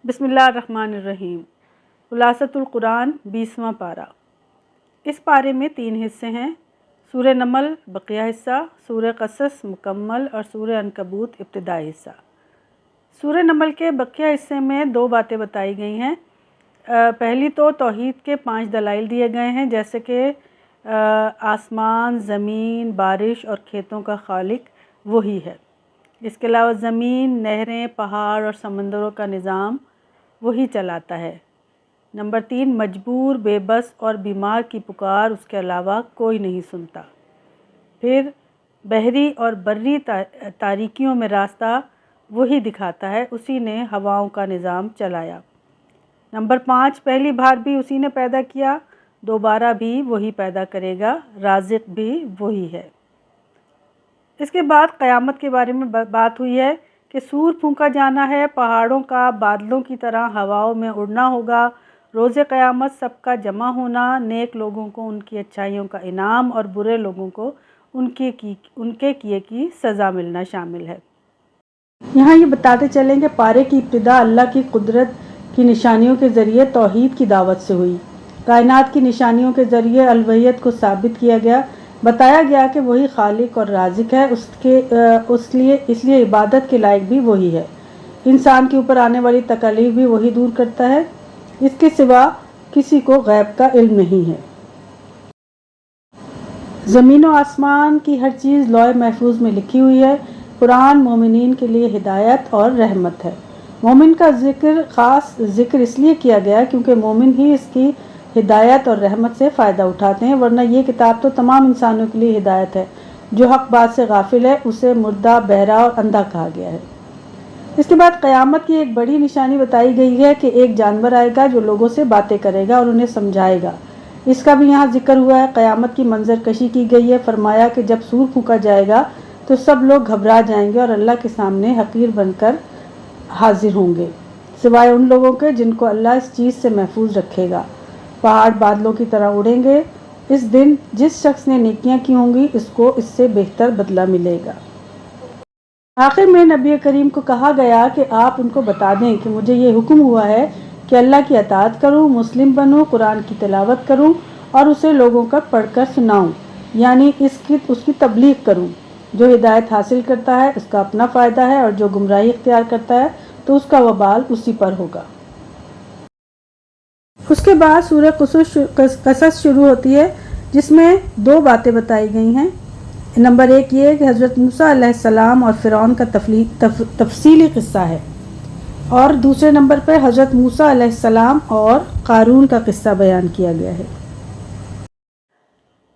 بسم اللہ الرحمن الرحیم۔ خلاصۃ القرآن 20واں پارہ۔ اس پارے میں 3 حصے ہیں: سورہ نمل بقیہ حصہ، سورہ قصص مکمل اور سورہ عنکبوت ابتدائی حصہ۔ سورہ نمل کے بقیہ حصے میں 2 باتیں بتائی گئی ہیں۔ پہلی تو توحید کے 5 دلائل دیے گئے ہیں، جیسے کہ آسمان، زمین، بارش اور کھیتوں کا خالق وہی ہے۔ اس کے علاوہ زمین، نہریں، پہاڑ اور سمندروں کا نظام وہی چلاتا ہے۔ نمبر 3، مجبور، بے بس اور بیمار کی پکار اس کے علاوہ کوئی نہیں سنتا۔ پھر بحری اور بری تاریکیوں میں راستہ وہی دکھاتا ہے، اسی نے ہواؤں کا نظام چلایا۔ نمبر 5، پہلی بار بھی اسی نے پیدا کیا، دوبارہ بھی وہی پیدا کرے گا، رازق بھی وہی ہے۔ اس کے بعد قیامت کے بارے میں بات ہوئی ہے کہ سور پھونکا جانا ہے، پہاڑوں کا بادلوں کی طرح ہواؤں میں اڑنا ہوگا، روز قیامت سب کا جمع ہونا، نیک لوگوں کو ان کی اچھائیوں کا انعام اور برے لوگوں کو ان کے کیے کی سزا ملنا شامل ہے۔ یہاں یہ بتاتے چلیں کہ پارے کی ابتدا اللہ کی قدرت کی نشانیوں کے ذریعے توحید کی دعوت سے ہوئی۔ کائنات کی نشانیوں کے ذریعے الوہیت کو ثابت کیا گیا، بتایا گیا کہ وہی خالق اور رازق ہے، اس لیے عبادت کے لائق بھی وہی ہے۔ انسان کے اوپر آنے والی تکالیف بھی وہی دور کرتا ہے، اس کے سوا کسی کو غیب کا علم نہیں ہے۔ زمین و آسمان کی ہر چیز لوح محفوظ میں لکھی ہوئی ہے۔ قرآن مومنین کے لیے ہدایت اور رحمت ہے۔ مومن کا خاص ذکر اس لیے کیا گیا کیونکہ مومن ہی اس کی ہدایت اور رحمت سے فائدہ اٹھاتے ہیں، ورنہ یہ کتاب تو تمام انسانوں کے لیے ہدایت ہے۔ جو حق بات سے غافل ہے اسے مردہ، بہرا اور اندھا کہا گیا ہے۔ اس کے بعد قیامت کی ایک بڑی نشانی بتائی گئی ہے کہ ایک جانور آئے گا جو لوگوں سے باتیں کرے گا اور انہیں سمجھائے گا۔ اس کا بھی یہاں ذکر ہوا ہے۔ قیامت کی منظر کشی کی گئی ہے، فرمایا کہ جب سور پھونکا جائے گا تو سب لوگ گھبرا جائیں گے اور اللہ کے سامنے حقیر بن کر حاضر ہوں گے، سوائے ان لوگوں کے جن کو اللہ اس چیز سے محفوظ رکھے گا۔ پہاڑ بادلوں کی طرح اڑیں گے۔ اس دن جس شخص نے نیکیاں کی ہوں گی اس کو اس سے بہتر بدلہ ملے گا۔ آخر میں نبی کریم کو کہا گیا کہ آپ ان کو بتا دیں کہ مجھے یہ حکم ہوا ہے کہ اللہ کی اطاعت کروں، مسلم بنوں، قرآن کی تلاوت کروں اور اسے لوگوں کا پڑھ کر سناؤں، یعنی اس کی تبلیغ کروں۔ جو ہدایت حاصل کرتا ہے اس کا اپنا فائدہ ہے اور جو گمراہی اختیار کرتا ہے تو اس کا وبال اسی پر ہوگا۔ اس کے بعد سورہ قصص شروع ہوتی ہے، جس میں 2 باتیں بتائی گئی ہیں۔ نمبر 1 یہ کہ حضرت موسیٰ علیہ السلام اور فرعون کا تفصیلی قصہ ہے، اور دوسرے نمبر پر حضرت موسیٰ علیہ السلام اور قارون کا قصہ بیان کیا گیا ہے۔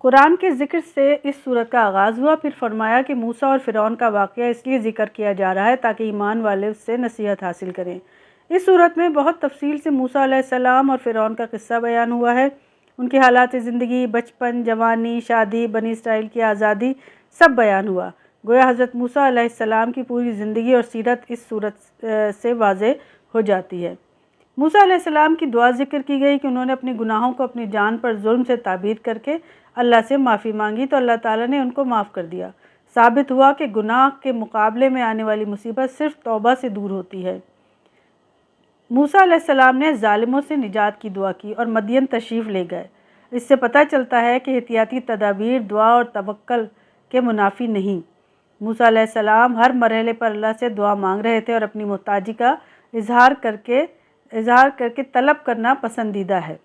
قرآن کے ذکر سے اس سورت کا آغاز ہوا، پھر فرمایا کہ موسیٰ اور فرعون کا واقعہ اس لیے ذکر کیا جا رہا ہے تاکہ ایمان والے اس سے نصیحت حاصل کریں۔ اس سورت میں بہت تفصیل سے موسیٰ علیہ السلام اور فرعون کا قصہ بیان ہوا ہے، ان کے حالات زندگی، بچپن، جوانی، شادی، بنی اسرائیل کی آزادی، سب بیان ہوا۔ گویا حضرت موسیٰ علیہ السلام کی پوری زندگی اور سیرت اس سورت سے واضح ہو جاتی ہے۔ موسیٰ علیہ السلام کی دعا ذکر کی گئی کہ انہوں نے اپنے گناہوں کو اپنی جان پر ظلم سے تعبیر کر کے اللہ سے معافی مانگی تو اللہ تعالیٰ نے ان کو معاف کر دیا۔ ثابت ہوا کہ گناہ کے مقابلے میں آنے والی مصیبت صرف توبہ سے دور ہوتی ہے۔ موسیٰ علیہ السلام نے ظالموں سے نجات کی دعا کی اور مدین تشریف لے گئے۔ اس سے پتہ چلتا ہے کہ احتیاطی تدابیر دعا اور توکل کے منافی نہیں۔ موسیٰ علیہ السلام ہر مرحلے پر اللہ سے دعا مانگ رہے تھے اور اپنی محتاجی کا اظہار کر کے طلب کرنا پسندیدہ ہے۔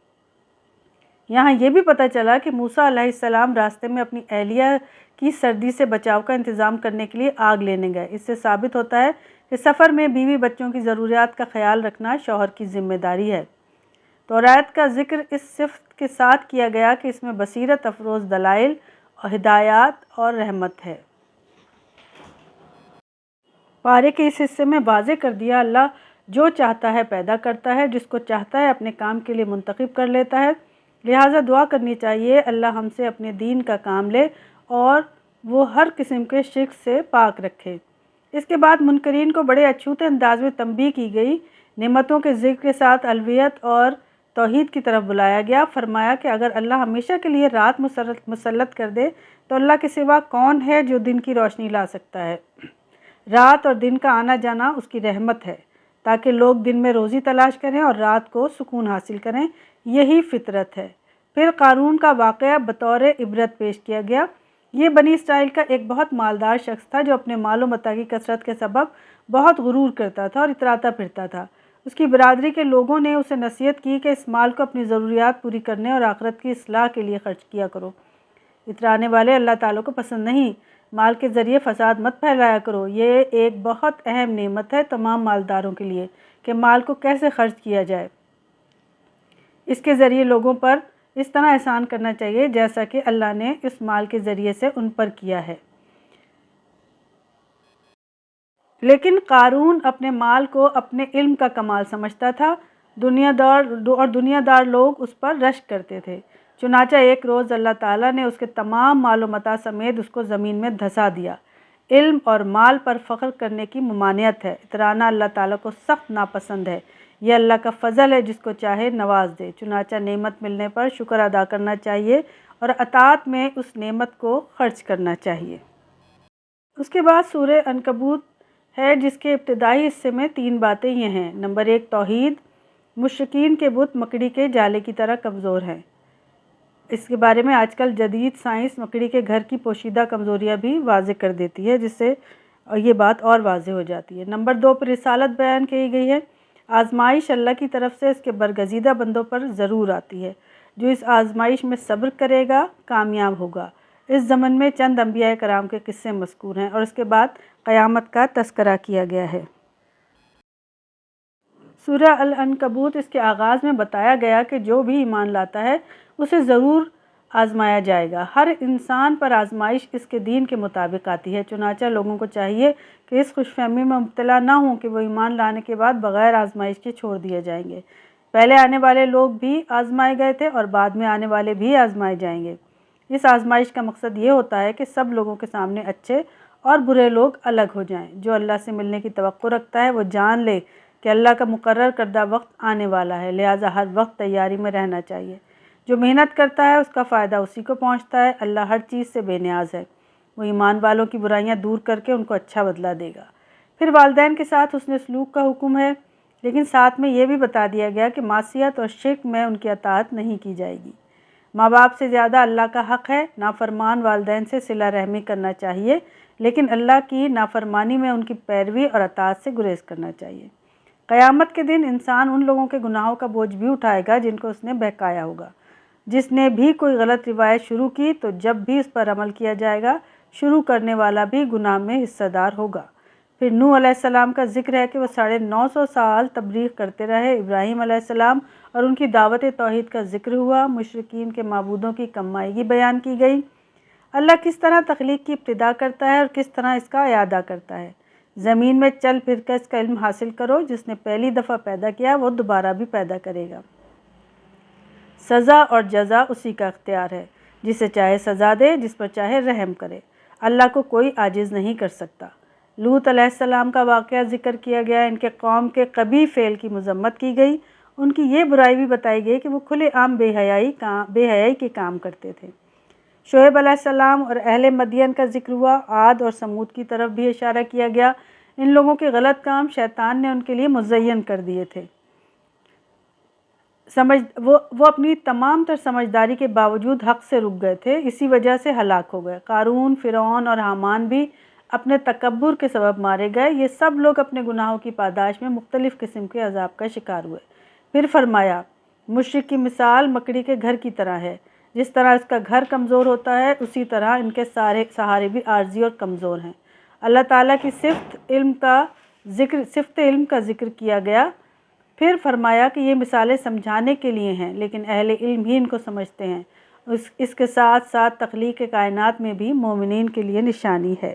یہاں یہ بھی پتہ چلا کہ موسیٰ علیہ السلام راستے میں اپنی اہلیہ کی سردی سے بچاؤ کا انتظام کرنے کے لیے آگ لینے گئے۔ اس سے ثابت ہوتا ہے کہ سفر میں بیوی بچوں کی ضروریات کا خیال رکھنا شوہر کی ذمہ داری ہے۔ توراۃ کا ذکر اس صفت کے ساتھ کیا گیا کہ اس میں بصیرت افروز دلائل اور ہدایات اور رحمت ہے۔ پارے کے اس حصے میں واضح کر دیا اللہ جو چاہتا ہے پیدا کرتا ہے، جس کو چاہتا ہے اپنے کام کے لیے منتخب کر لیتا ہے، لہٰذا دعا کرنی چاہیے اللہ ہم سے اپنے دین کا کام لے اور وہ ہر قسم کے شرک سے پاک رکھے۔ اس کے بعد منکرین کو بڑے اچھوتے انداز میں تنبیہ کی گئی، نعمتوں کے ذکر کے ساتھ الوہیت اور توحید کی طرف بلایا گیا۔ فرمایا کہ اگر اللہ ہمیشہ کے لیے رات مسلط کر دے تو اللہ کے سوا کون ہے جو دن کی روشنی لا سکتا ہے؟ رات اور دن کا آنا جانا اس کی رحمت ہے۔ تاکہ لوگ دن میں روزی تلاش کریں اور رات کو سکون حاصل کریں، یہی فطرت ہے۔ پھر قارون کا واقعہ بطور عبرت پیش کیا گیا۔ یہ بنی اسرائیل کا ایک بہت مالدار شخص تھا جو اپنے مال و متاع کی کثرت کے سبب بہت غرور کرتا تھا اور اتراتا پھرتا تھا۔ اس کی برادری کے لوگوں نے اسے نصیحت کی کہ اس مال کو اپنی ضروریات پوری کرنے اور آخرت کی اصلاح کے لیے خرچ کیا کرو۔ اترانے والے اللہ تعالیٰ کو پسند نہیں۔ مال کے ذریعے فساد مت پھیلایا کرو۔ یہ ایک بہت اہم نعمت ہے تمام مالداروں کے لیے کہ مال کو کیسے خرچ کیا جائے۔ اس کے ذریعے لوگوں پر اس طرح احسان کرنا چاہیے جیسا کہ اللہ نے اس مال کے ذریعے سے ان پر کیا ہے۔ لیکن قارون اپنے مال کو اپنے علم کا کمال سمجھتا تھا، دنیا دار لوگ اس پر رشک کرتے تھے۔ چنانچہ ایک روز اللہ تعالیٰ نے اس کے تمام مال و متاع سمیت اس کو زمین میں دھسا دیا۔ علم اور مال پر فخر کرنے کی ممانعت ہے۔ اترانا اللہ تعالیٰ کو سخت ناپسند ہے۔ یہ اللہ کا فضل ہے، جس کو چاہے نواز دے۔ چنانچہ نعمت ملنے پر شکر ادا کرنا چاہیے اور اطاعت میں اس نعمت کو خرچ کرنا چاہیے۔ اس کے بعد سورہ عنکبوت ہے، جس کے ابتدائی حصے میں 3 باتیں یہ ہیں۔ نمبر 1، توحید۔ مشرکین کے بت مکڑی کے جالے کی طرح کمزور ہیں۔ اس کے بارے میں آج کل جدید سائنس مکڑی کے گھر کی پوشیدہ کمزوریاں بھی واضح کر دیتی ہے، جس سے یہ بات اور واضح ہو جاتی ہے۔ نمبر 2 پر رسالت بیان کی گئی ہے۔ آزمائش اللہ کی طرف سے اس کے برگزیدہ بندوں پر ضرور آتی ہے۔ جو اس آزمائش میں صبر کرے گا کامیاب ہوگا۔ اس ضمن میں چند انبیاء کرام کے قصے مذکور ہیں اور اس کے بعد قیامت کا تذکرہ کیا گیا ہے۔ سورہ العنکبوت اس کے آغاز میں بتایا گیا کہ جو بھی ایمان لاتا ہے اسے ضرور آزمایا جائے گا۔ ہر انسان پر آزمائش اس کے دین کے مطابق آتی ہے۔ چنانچہ لوگوں کو چاہیے کہ اس خوش فہمی میں مبتلا نہ ہوں کہ وہ ایمان لانے کے بعد بغیر آزمائش کے چھوڑ دیے جائیں گے۔ پہلے آنے والے لوگ بھی آزمائے گئے تھے اور بعد میں آنے والے بھی آزمائے جائیں گے۔ اس آزمائش کا مقصد یہ ہوتا ہے کہ سب لوگوں کے سامنے اچھے اور برے لوگ الگ ہو جائیں۔ جو اللہ سے ملنے کی توقع رکھتا ہے وہ جان لے کہ اللہ کا مقرر کردہ وقت آنے والا ہے، لہٰذا ہر وقت تیاری میں رہنا چاہیے۔ جو محنت کرتا ہے اس کا فائدہ اسی کو پہنچتا ہے۔ اللہ ہر چیز سے بے نیاز ہے۔ وہ ایمان والوں کی برائیاں دور کر کے ان کو اچھا بدلہ دے گا۔ پھر والدین کے ساتھ حسن سلوک کا حکم ہے، لیکن ساتھ میں یہ بھی بتا دیا گیا کہ معصیت اور شرک میں ان کی اطاعت نہیں کی جائے گی۔ ماں باپ سے زیادہ اللہ کا حق ہے۔ نافرمان والدین سے صلہ رحمی کرنا چاہیے، لیکن اللہ کی نافرمانی میں ان کی پیروی اور اطاعت سے گریز کرنا چاہیے۔ قیامت کے دن انسان ان لوگوں کے گناہوں کا بوجھ بھی اٹھائے گا جن کو اس نے بہکایا ہوگا۔ جس نے بھی کوئی غلط روایت شروع کی تو جب بھی اس پر عمل کیا جائے گا، شروع کرنے والا بھی گناہ میں حصہ دار ہوگا۔ پھر نوح علیہ السلام کا ذکر ہے کہ وہ 950 سال تبلیغ کرتے رہے۔ ابراہیم علیہ السلام اور ان کی دعوت توحید کا ذکر ہوا۔ مشرکین کے معبودوں کی کم مائیگی بیان کی گئی۔ اللہ کس طرح تخلیق کی ابتدا کرتا ہے اور کس طرح اس کا اعادہ کرتا ہے۔ زمین میں چل پھر کر اس کا علم حاصل کرو۔ جس نے پہلی دفعہ پیدا کیا وہ دوبارہ بھی پیدا کرے گا۔ سزا اور جزا اسی کا اختیار ہے، جسے چاہے سزا دے، جس پر چاہے رحم کرے۔ اللہ کو کوئی عاجز نہیں کر سکتا۔ لوط علیہ السلام کا واقعہ ذکر کیا گیا۔ ان کے قوم کے قبیح فعل کی مذمت کی گئی۔ ان کی یہ برائی بھی بتائی گئی کہ وہ کھلے عام بے حیائی کے کام کرتے تھے۔ شعیب علیہ السلام اور اہل مدین کا ذکر ہوا۔ عاد اور سمود کی طرف بھی اشارہ کیا گیا۔ ان لوگوں کے غلط کام شیطان نے ان کے لیے مزین کر دیے تھے۔ وہ اپنی تمام تر سمجھداری کے باوجود حق سے رک گئے تھے، اسی وجہ سے ہلاک ہو گئے۔ قارون، فرعون اور حامان بھی اپنے تکبر کے سبب مارے گئے۔ یہ سب لوگ اپنے گناہوں کی پاداش میں مختلف قسم کے عذاب کا شکار ہوئے۔ پھر فرمایا، مشرک کی مثال مکڑی کے گھر کی طرح ہے۔ جس طرح اس کا گھر کمزور ہوتا ہے، اسی طرح ان کے سارے سہارے بھی عارضی اور کمزور ہیں۔ اللہ تعالیٰ کی صفت علم کا ذکر کیا گیا۔ پھر فرمایا کہ یہ مثالیں سمجھانے کے لیے ہیں، لیکن اہل علم ہی ان کو سمجھتے ہیں۔ اس کے ساتھ ساتھ تخلیق کائنات میں بھی مومنین کے لیے نشانی ہے۔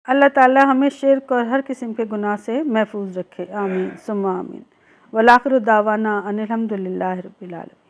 اللہ تعالیٰ ہمیں شرک اور ہر قسم کے گناہ سے محفوظ رکھے، آمین ثم آمین۔ وآخر دعوانا ان الحمد للہ رب العالمین۔